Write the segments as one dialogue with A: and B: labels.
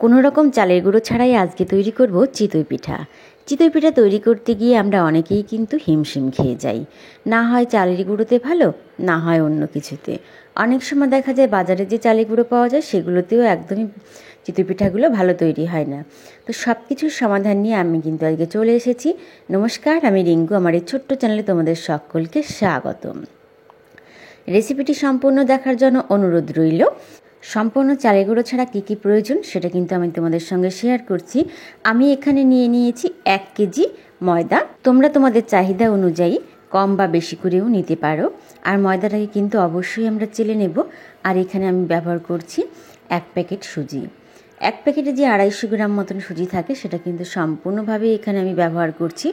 A: কোনো রকম চালের গুঁড়ো ছাড়াই আজকে তৈরি করব চিতই পিঠা। চিতই পিঠা তৈরি করতে গিয়ে আমরা অনেকেই কিন্তু হিমশিম খেয়ে যাই। না হয় চালের গুঁড়োতে ভালো, না হয় অন্য কিছুতে। অনেক সময় দেখা যায় বাজারে যে চালের গুঁড়ো পাওয়া যায় সেগুলোতেও একদমই চিতই পিঠাগুলো ভালো তৈরি হয় না। তো সব কিছুর সমাধান নিয়ে আমি কিন্তু আজকে চলে এসেছি। নমস্কার, আমি রিঙ্কু। আমার এই ছোট্ট চ্যানেলে তোমাদের সকলকে স্বাগতম। রেসিপিটি সম্পূর্ণ দেখার জন্য অনুরোধ রইল। সম্পূর্ণ চালের গুঁড়ো ছাড়া কী কী প্রয়োজন সেটা কিন্তু আমি তোমাদের সঙ্গে শেয়ার করছি। আমি এখানে নিয়ে নিয়েছি 1 কেজি ময়দা। তোমরা তোমাদের চাহিদা অনুযায়ী কম বা বেশি করেও নিতে পারো। আর ময়দাটাকে কিন্তু অবশ্যই আমরা চেলে নেব। আর এখানে আমি ব্যবহার করছি 1 প্যাকেট সুজি। 1 প্যাকেটে যে 250 গ্রাম মতন সুজি থাকে সেটা কিন্তু সম্পূর্ণভাবে এখানে আমি ব্যবহার করছি।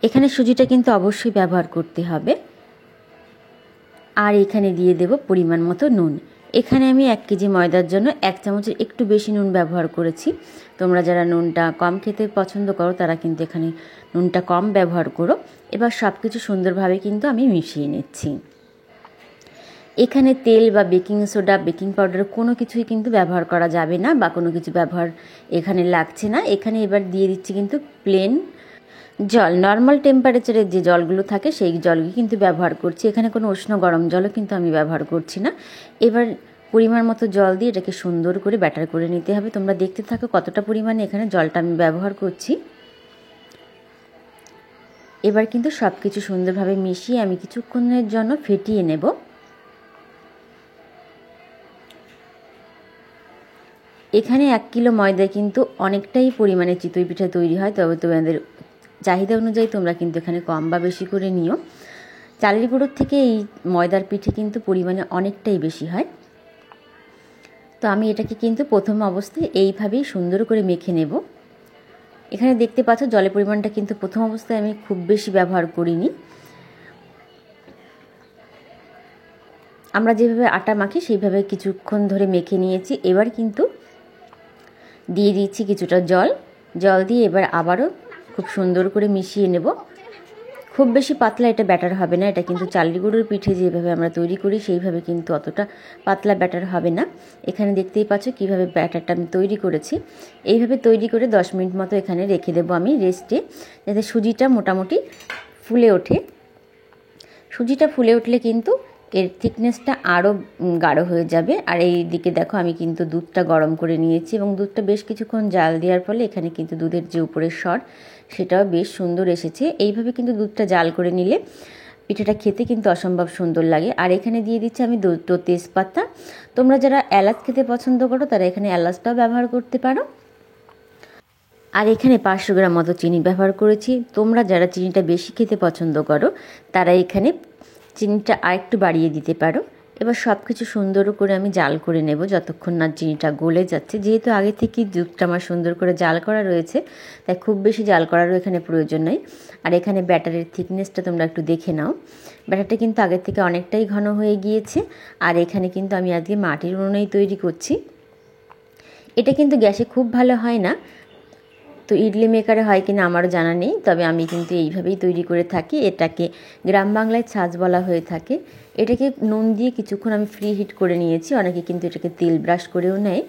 A: এখানে সুজিটা কিন্তু অবশ্যই ব্যবহার করতে হবে। আর এখানে দিয়ে দেব পরিমাণ মতো নুন। এখানে আমি 1 কেজি ময়দার জন্য 1 চামচের একটু বেশি নুন ব্যবহার করেছি। তোমরা যারা নুনটা কম খেতে পছন্দ করো তারা কিন্তু এখানে নুনটা কম ব্যবহার করো। এবার সব কিছু সুন্দরভাবে কিন্তু আমি মিশিয়ে নিচ্ছি। এখানে তেল বা বেকিং সোডা, বেকিং পাউডার কোনো কিছুই কিন্তু ব্যবহার করা যাবে না, বা কোনো কিছু ব্যবহার এখানে লাগছে না। এখানে এবার দিয়ে দিচ্ছি কিন্তু প্লেন জল। নর্মাল টেম্পারেচারের যে জলগুলো থাকে সেই জলই কিন্তু ব্যবহার করছি। এখানে কোনো উষ্ণ গরম জলও কিন্তু আমি ব্যবহার করছি না। এবার পরিমাণ মতো জল দিয়ে এটাকে সুন্দর করে ব্যাটার করে নিতে হবে। তোমরা দেখতে থাকো কতটা পরিমাণে এখানে জলটা আমি ব্যবহার করছি। এবার কিন্তু সব কিছু সুন্দরভাবে মিশিয়ে আমি কিছুক্ষণের জন্য ফেটিয়ে নেব। এখানে 1 কিলো ময়দায় কিন্তু অনেকটাই পরিমাণে চিতই পিঠা তৈরি হয়, তবে তোমাদের চাহিদা অনুযায়ী তোমরা কিন্তু এখানে কম বা বেশি করে নিও। চালের গুঁড়োর থেকে এই ময়দার পিঠে কিন্তু পরিমাণে অনেকটাই বেশি হয়। তো আমি এটাকে কিন্তু প্রথম অবস্থায় এইভাবেই সুন্দর করে মেখে নেব। এখানে দেখতে পাচ্ছ জলের পরিমাণটা কিন্তু প্রথম অবস্থায় আমি খুব বেশি ব্যবহার করিনি। আমরা যেভাবে আটা মাখি সেইভাবে কিছুক্ষণ ধরে মেখে নিয়েছি। এবার কিন্তু দিয়ে দিচ্ছি কিছুটা জল দিয়ে এবার আবারও খুব সুন্দর করে মিশিয়ে নেব। খুব বেশি পাতলা এটা ব্যাটার হবে না। এটা কিন্তু চালের গুঁড়োর পিঠে যেভাবে আমরা তৈরি করি সেইভাবে কিন্তু অতটা পাতলা ব্যাটার হবে না। এখানে দেখতেই পাচ্ছ কীভাবে ব্যাটারটা আমি তৈরি করেছি। এইভাবে তৈরি করে 10 মিনিট মতো এখানে রেখে দেবো আমি রেস্টে, যাতে সুজিটা মোটামুটি ফুলে ওঠে। সুজিটা ফুলে উঠলে কিন্তু এর থিকনেসটা আরও গাঢ় হয়ে যাবে। আর এই দিকে দেখো আমি কিন্তু দুধটা গরম করে নিয়েছি, এবং দুধটা বেশ কিছুক্ষণ জাল দেওয়ার ফলে এখানে কিন্তু দুধের যে উপরের স্বর সেটাও বেশ সুন্দর এসেছে। এইভাবে কিন্তু দুধটা জাল করে নিলে পিঠাটা খেতে কিন্তু অসম্ভব সুন্দর লাগে। আর এখানে দিয়ে দিচ্ছি আমি 2 তেজপাতা। তোমরা যারা এলাচ খেতে পছন্দ করো তারা এখানে এলাচটাও ব্যবহার করতে পারো। আর এখানে 500 গ্রাম মতো চিনি ব্যবহার করেছি। তোমরা যারা চিনিটা বেশি খেতে পছন্দ করো তারা এখানে চিনিটা আরেকটু বাড়িয়ে দিতে পারো। এবার সব কিছু সুন্দর করে আমি জাল করে নেব যতক্ষণ না চিনিটা গলে যাচ্ছে। যেহেতু আগে থেকেই দুধটা আমার সুন্দর করে জাল করা রয়েছে, তাই খুব বেশি জাল করারও এখানে প্রয়োজন নেই। আর এখানে ব্যাটারের থিকনেসটা তোমরা একটু দেখে নাও। ব্যাটারটা কিন্তু আগের থেকে অনেকটাই ঘন হয়ে গিয়েছে। আর এখানে কিন্তু আমি আজকে মাটির উনুনেই তৈরি করছি। এটা কিন্তু গ্যাসে খুব ভালো হয় না, তো ইডলি মেকারে হয় কিনা আমারও জানা নেই, তবে আমি কিন্তু এইভাবেই তৈরি করে থাকি। এটাকে গ্রাম বাংলায় ছাঁচ বলা হয়ে থাকে। এটাকে নুন দিয়ে কিছুক্ষণ আমি ফ্রি হিট করে নিয়েছি। অনেকে কিন্তু এটাকে তেল ব্রাশ করেও নেয়।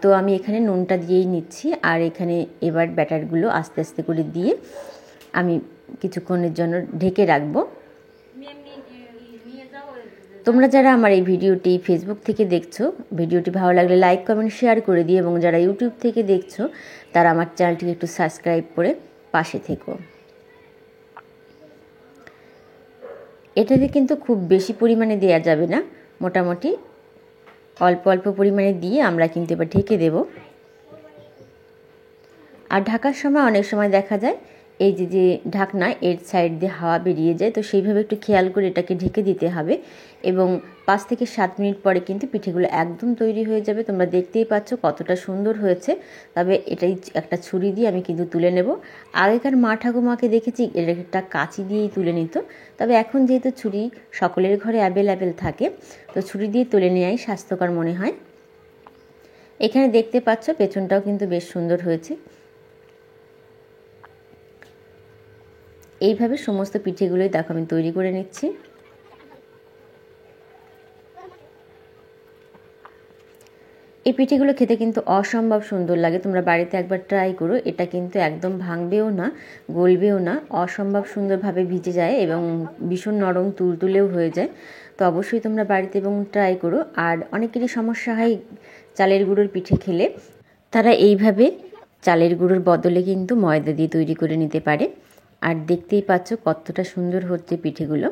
A: তো আমি এখানে নুনটা দিয়েই নিচ্ছি। আর এখানে এবার ব্যাটারগুলো আস্তে আস্তে করে দিয়ে আমি কিছুক্ষণের জন্য ঢেকে রাখবো। তোমরা যারা আমার এই ভিডিওটি ফেসবুক থেকে দেখছো, ভিডিওটি ভালো লাগলে লাইক, কমেন্ট, শেয়ার করে দিও, এবং যারা ইউটিউব থেকে দেখছো তারা আমার চ্যানেলটিকে একটু সাবস্ক্রাইব করে পাশে থেকো। এটাতে কিন্তু খুব বেশি পরিমাণে দেওয়া যাবে না, মোটামুটি অল্প অল্প পরিমাণে দিয়ে আমরা কিন্তু এবার ঢেকে দেব। আর ঢাকার সময় অনেক সময় দেখা যায় এই যে ঢাকনা এর সাইড দিয়ে হাওয়া বেরিয়ে যায়, তো সেইভাবে একটু খেয়াল করে এটাকে ঢেকে দিতে হবে। এবং 5 থেকে 7 মিনিট পরে কিন্তু পিঠেগুলো একদম তৈরি হয়ে যাবে। তোমরা দেখতেই পাচ্ছ কতটা সুন্দর হয়েছে। তবে এটাই একটা ছুরি দিয়ে আমি কিন্তু তুলে নেব। আগেকার মা ঠাকুমাকে দেখেছি এটা কাঁচি দিয়েই তুলে নিত, তবে এখন যেহেতু ছুরি সকলের ঘরে অ্যাভেলেবেল থাকে, তো ছুরি দিয়ে তুলে নেওয়াই স্বাস্থ্যকর মনে হয়। এখানে দেখতে পাচ্ছ পেছনটাও কিন্তু বেশ সুন্দর হয়েছে। এইভাবে সমস্ত পিঠেগুলোই দেখো আমি তৈরি করে নিচ্ছি। এই পিঠেগুলো খেতে কিন্তু অসম্ভব সুন্দর লাগে, তোমরা বাড়িতে একবার ট্রাই করো। এটা কিন্তু একদম ভাঙবেও না, গলবেও না, অসম্ভব সুন্দরভাবে ভিজে যায় এবং ভীষণ নরম তুলতুলেও হয়ে যায়। তো অবশ্যই তোমরা বাড়িতে এবং ট্রাই করো। আর অনেকেরই সমস্যা হয় চালের গুঁড়োর পিঠে খেলে, তারা এইভাবে চালের গুঁড়োর বদলে কিন্তু ময়দা দিয়ে তৈরি করে নিতে পারে। আর দেখতেই পাচ্ছ কতটা সুন্দর হচ্ছে পিঠেগুলো।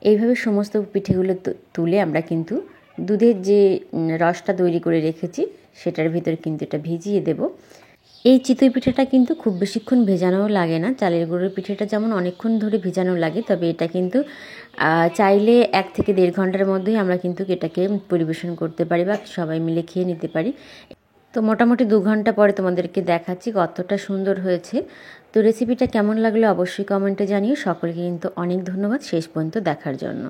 A: এইভাবে সমস্ত পিঠেগুলো তুলে আমরা কিন্তু দুধের যে রসটা তৈরি করে রেখেছি সেটার ভিতরে কিন্তু এটা ভিজিয়ে দেব। এই চিতই পিঠাটা কিন্তু খুব বেশিক্ষণ ভেজানোও লাগে না। চালের গুঁড়োর পিঠাটা যেমন অনেকক্ষণ ধরে ভেজানো লাগে, তবে এটা কিন্তু চাইলে 1 থেকে 1.5 ঘন্টার মধ্যেই আমরা কিন্তু এটাকে পরিবেশন করতে পারি বা সবাই মিলে খেয়ে নিতে পারি। তো মোটামুটি 2 ঘন্টা পরে তোমাদেরকে দেখাচ্ছি কতটা সুন্দর হয়েছে। তো রেসিপিটা কেমন লাগলো অবশ্যই কমেন্টে জানিও। সকলকে কিন্তু অনেক ধন্যবাদ শেষ পর্যন্ত দেখার জন্য।